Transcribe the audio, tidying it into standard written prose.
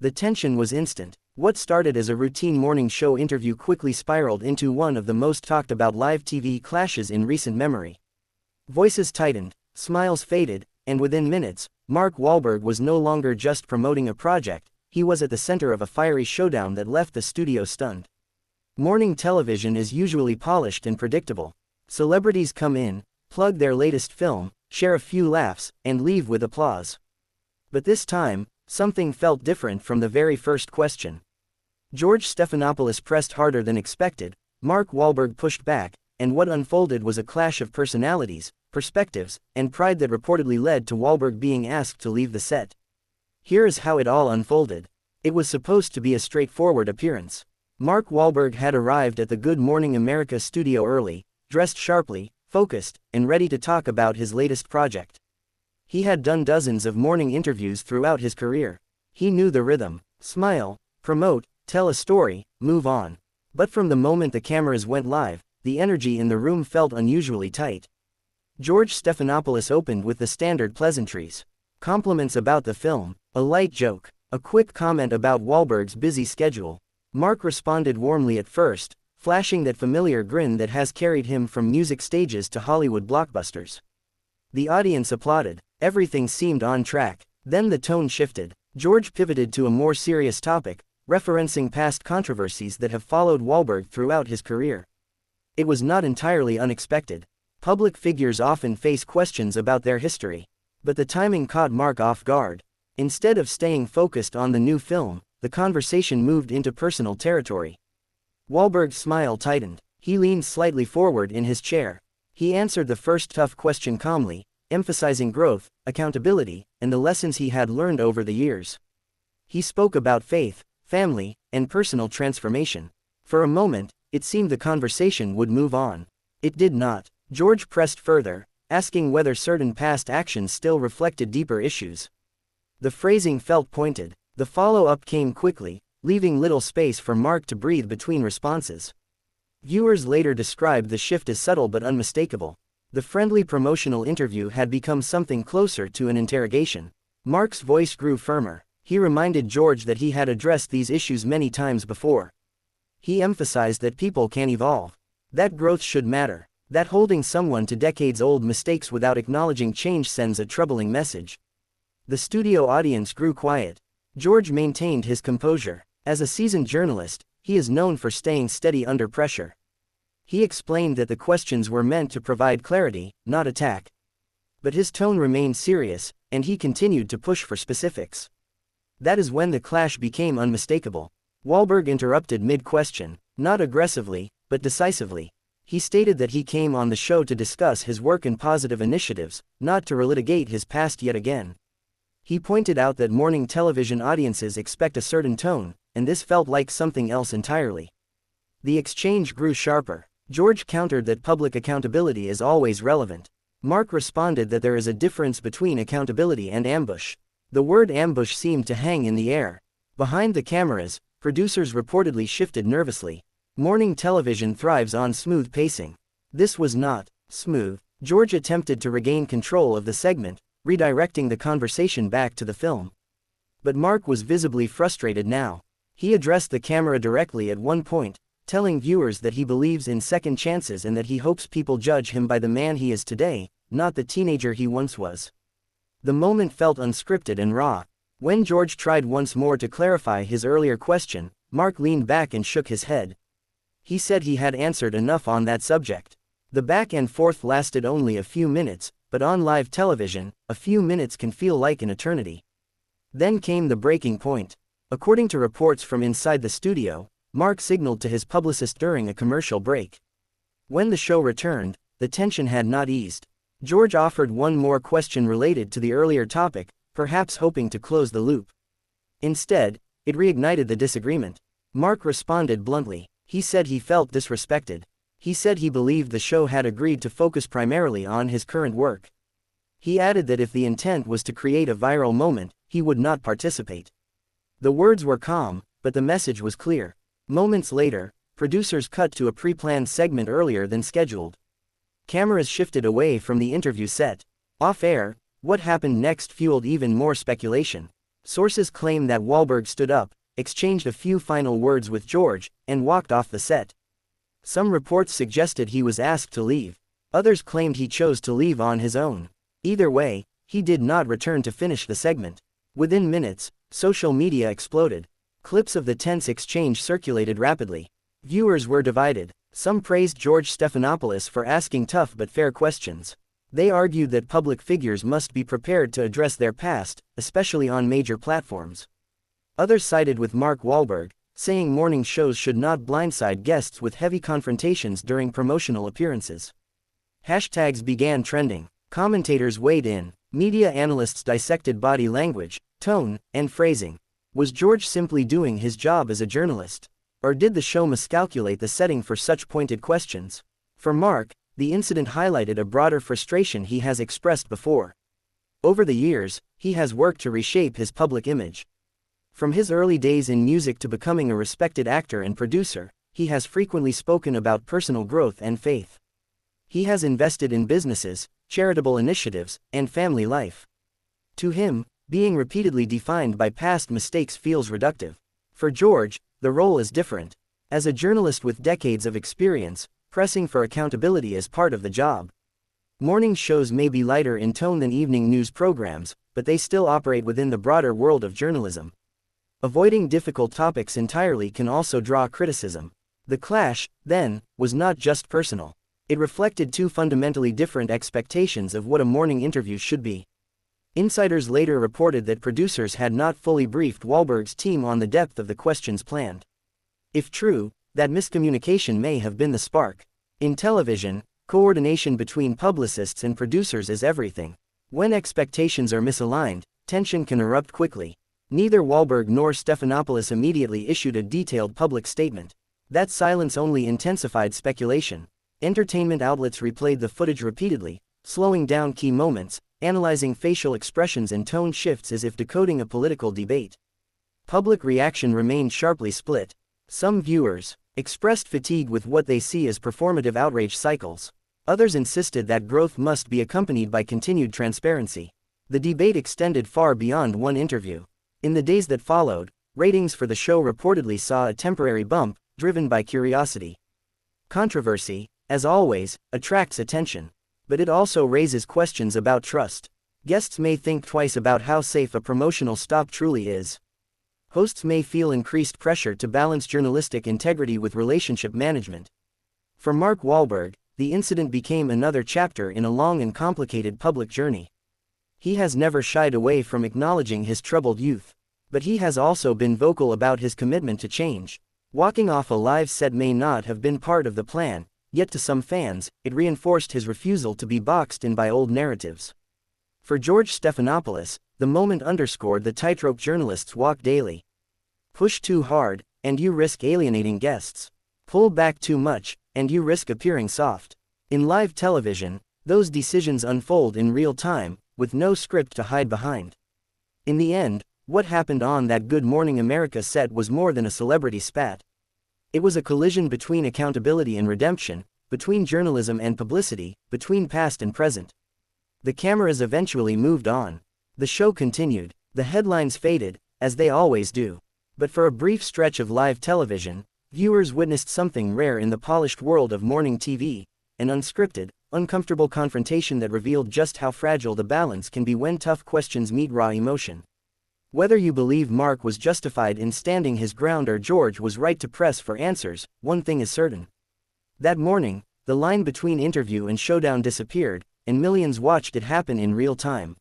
The tension was instant. What started as a routine morning show interview quickly spiraled into one of the most talked about live TV clashes in recent memory. Voices tightened, smiles faded, and within minutes, Mark Wahlberg was no longer just promoting a project, he was at the center of a fiery showdown that left the studio stunned. Morning television is usually polished and predictable. Celebrities come in, plug their latest film, share a few laughs, and leave with applause. But this time, something felt different from the very first question. George Stephanopoulos pressed harder than expected, Mark Wahlberg pushed back, and what unfolded was a clash of personalities, perspectives, and pride that reportedly led to Wahlberg being asked to leave the set. Here is how it all unfolded. It was supposed to be a straightforward appearance. Mark Wahlberg had arrived at the Good Morning America studio early, dressed sharply, focused, and ready to talk about his latest project. He had done dozens of morning interviews throughout his career. He knew the rhythm: smile, promote, tell a story, move on. But from the moment the cameras went live, the energy in the room felt unusually tight. George Stephanopoulos opened with the standard pleasantries. Compliments about the film, a light joke, a quick comment about Wahlberg's busy schedule. Mark responded warmly at first, flashing that familiar grin that has carried him from music stages to Hollywood blockbusters. The audience applauded. Everything seemed on track. Then the tone shifted. George pivoted to a more serious topic, referencing past controversies that have followed Wahlberg throughout his career. It was not entirely unexpected. Public figures often face questions about their history. But the timing caught Mark off guard. Instead of staying focused on the new film, the conversation moved into personal territory. Wahlberg's smile tightened. He leaned slightly forward in his chair. He answered the first tough question calmly, emphasizing growth, accountability, and the lessons he had learned over the years. He spoke about faith, family, and personal transformation. For a moment, it seemed the conversation would move on. It did not. George pressed further, asking whether certain past actions still reflected deeper issues. The phrasing felt pointed. The follow-up came quickly, leaving little space for Mark to breathe between responses. Viewers later described the shift as subtle but unmistakable. The friendly promotional interview had become something closer to an interrogation. Mark's voice grew firmer. He reminded George that he had addressed these issues many times before. He emphasized that people can evolve. That growth should matter. That holding someone to decades-old mistakes without acknowledging change sends a troubling message. The studio audience grew quiet. George maintained his composure. As a seasoned journalist, he is known for staying steady under pressure. He explained that the questions were meant to provide clarity, not attack. But his tone remained serious, and he continued to push for specifics. That is when the clash became unmistakable. Wahlberg interrupted mid-question, not aggressively, but decisively. He stated that he came on the show to discuss his work and positive initiatives, not to relitigate his past yet again. He pointed out that morning television audiences expect a certain tone, and this felt like something else entirely. The exchange grew sharper. George countered that public accountability is always relevant. Mark responded that there is a difference between accountability and ambush. The word ambush seemed to hang in the air. Behind the cameras, producers reportedly shifted nervously. Morning television thrives on smooth pacing. This was not smooth. George attempted to regain control of the segment, redirecting the conversation back to the film. But Mark was visibly frustrated now. He addressed the camera directly at one point, telling viewers that he believes in second chances and that he hopes people judge him by the man he is today, not the teenager he once was. The moment felt unscripted and raw. When George tried once more to clarify his earlier question, Mark leaned back and shook his head. He said he had answered enough on that subject. The back and forth lasted only a few minutes, but on live television, a few minutes can feel like an eternity. Then came the breaking point. According to reports from inside the studio, Mark signaled to his publicist during a commercial break. When the show returned, the tension had not eased. George offered one more question related to the earlier topic, perhaps hoping to close the loop. Instead, it reignited the disagreement. Mark responded bluntly. He said he felt disrespected. He said he believed the show had agreed to focus primarily on his current work. He added that if the intent was to create a viral moment, he would not participate. The words were calm, but the message was clear. Moments later, producers cut to a pre-planned segment earlier than scheduled. Cameras shifted away from the interview set. Off-air, what happened next fueled even more speculation. Sources claim that Wahlberg stood up, exchanged a few final words with George, and walked off the set. Some reports suggested he was asked to leave. Others claimed he chose to leave on his own. Either way, he did not return to finish the segment. Within minutes, social media exploded. Clips of the tense exchange circulated rapidly. Viewers were divided. Some praised George Stephanopoulos for asking tough but fair questions. They argued that public figures must be prepared to address their past, especially on major platforms. Others sided with Mark Wahlberg, saying morning shows should not blindside guests with heavy confrontations during promotional appearances. Hashtags began trending. Commentators weighed in. Media analysts dissected body language, tone, and phrasing. Was George simply doing his job as a journalist? Or did the show miscalculate the setting for such pointed questions? For Mark, the incident highlighted a broader frustration he has expressed before. Over the years, he has worked to reshape his public image. From his early days in music to becoming a respected actor and producer, he has frequently spoken about personal growth and faith. He has invested in businesses, charitable initiatives, and family life. To him, being repeatedly defined by past mistakes feels reductive. For George, the role is different. As a journalist with decades of experience, pressing for accountability is part of the job. Morning shows may be lighter in tone than evening news programs, but they still operate within the broader world of journalism. Avoiding difficult topics entirely can also draw criticism. The clash, then, was not just personal. It reflected two fundamentally different expectations of what a morning interview should be. Insiders later reported that producers had not fully briefed Wahlberg's team on the depth of the questions planned. If true, that miscommunication may have been the spark. In television, coordination between publicists and producers is everything. When expectations are misaligned, tension can erupt quickly. Neither Wahlberg nor Stephanopoulos immediately issued a detailed public statement. That silence only intensified speculation. Entertainment outlets replayed the footage repeatedly, slowing down key moments, analyzing facial expressions and tone shifts as if decoding a political debate. Public reaction remained sharply split. Some viewers expressed fatigue with what they see as performative outrage cycles. Others insisted that growth must be accompanied by continued transparency. The debate extended far beyond one interview. In the days that followed, ratings for the show reportedly saw a temporary bump, driven by curiosity. Controversy, as always, attracts attention. But it also raises questions about trust. Guests may think twice about how safe a promotional stop truly is. Hosts may feel increased pressure to balance journalistic integrity with relationship management. For Mark Wahlberg, the incident became another chapter in a long and complicated public journey. He has never shied away from acknowledging his troubled youth. But he has also been vocal about his commitment to change. Walking off a live set may not have been part of the plan, yet to some fans, it reinforced his refusal to be boxed in by old narratives. For George Stephanopoulos, the moment underscored the tightrope journalists walk daily. Push too hard, and you risk alienating guests. Pull back too much, and you risk appearing soft. In live television, those decisions unfold in real time, with no script to hide behind. In the end, what happened on that Good Morning America set was more than a celebrity spat. It was a collision between accountability and redemption, between journalism and publicity, between past and present. The cameras eventually moved on. The show continued. The headlines faded, as they always do. But for a brief stretch of live television, viewers witnessed something rare in the polished world of morning TV, an unscripted, uncomfortable confrontation that revealed just how fragile the balance can be when tough questions meet raw emotion. Whether you believe Mark was justified in standing his ground or George was right to press for answers, one thing is certain. That morning, the line between interview and showdown disappeared, and millions watched it happen in real time.